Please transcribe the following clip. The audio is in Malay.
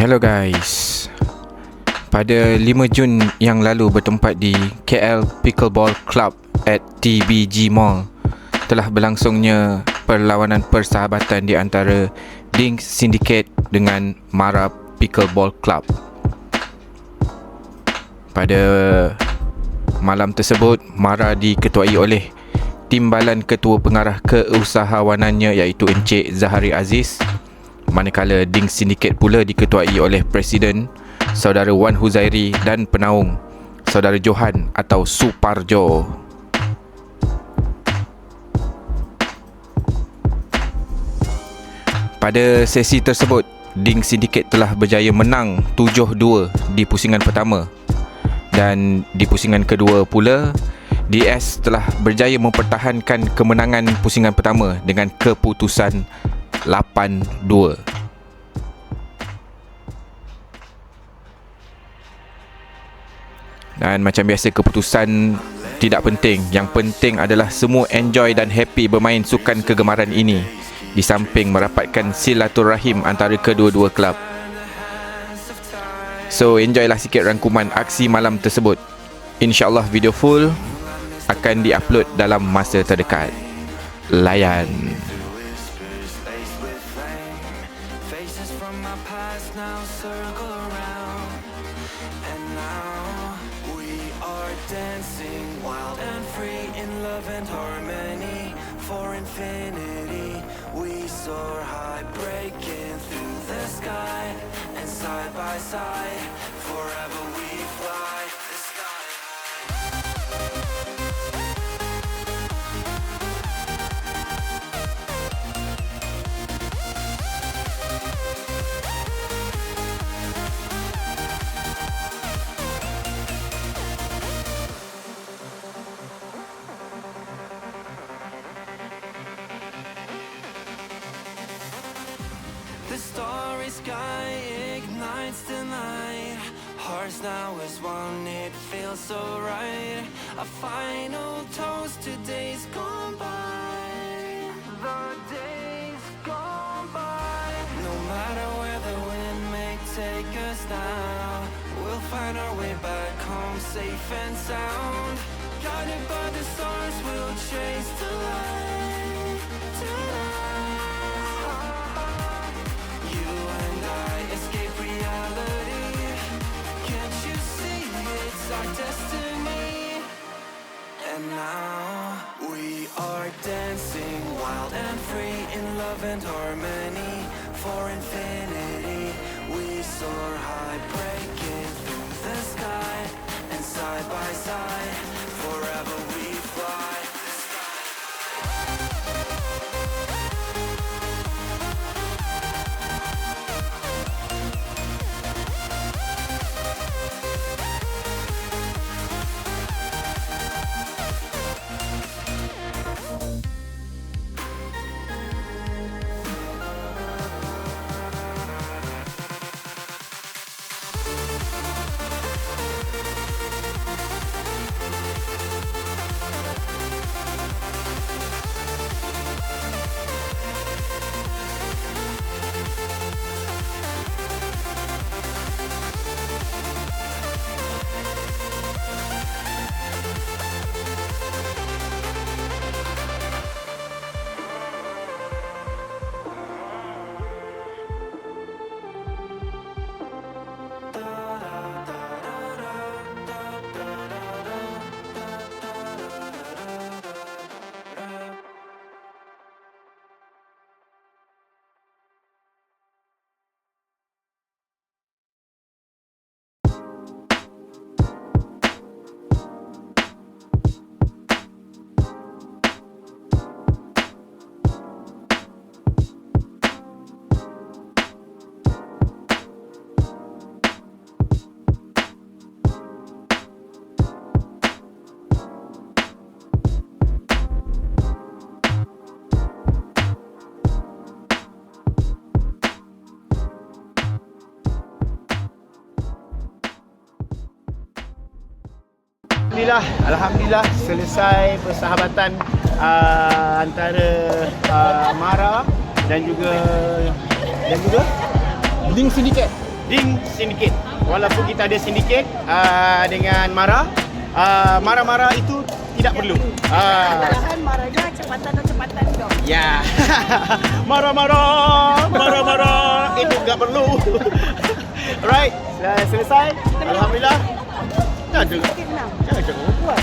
Hello guys. Pada 5 Jun yang lalu bertempat di KL Pickleball Club at TBG Mall telah berlangsungnya perlawanan persahabatan di antara Ding Syndicate dengan Mara Pickleball Club. Pada malam tersebut, Mara diketuai oleh Timbalan Ketua Pengarah Keusahawanannya iaitu Encik Zahari Aziz, manakala Ding Syndicate pula diketuai oleh Presiden Saudara Wan Huzairi dan Penaung Saudara Johan atau Suparjo. Pada sesi tersebut, Ding Syndicate telah berjaya menang 7-2 di pusingan pertama, dan di pusingan kedua pula DS telah berjaya mempertahankan kemenangan pusingan pertama dengan keputusan 8-2. Dan macam biasa, keputusan tidak penting. Yang penting adalah semua enjoy dan happy bermain sukan kegemaran ini, di samping merapatkan silaturahim antara kedua-dua kelab. So enjoylah sikit rangkuman aksi malam tersebut. InsyaAllah video full akan diupload dalam masa terdekat. Layan. Dancing wild and free in love and harmony. For infinity we soar high, breaking through the sky, and side by side forever we fly the sky The starry sky ignites tonight. Hearts now as one, it feels so right. A final toast to days gone by. The days gone by. No matter where the wind may take us now, we'll find our way back home safe and sound. Guided by the stars, we'll chase the light tonight. And now we are dancing wild and free in love and harmony. For infinity we soar high, breaking through the sky, and side by side forever we fly the sky. Alhamdulillah selesai persahabatan antara Mara dan juga Ding Syndicate. Ding Syndicate. Walaupun kita ada sindiket dengan Mara, marah-marah itu tidak perlu. Malahan marahnya cepatan dong. Ya. Marah-marah itu enggak perlu. Alright, selesai. Alhamdulillah. Jangan buat.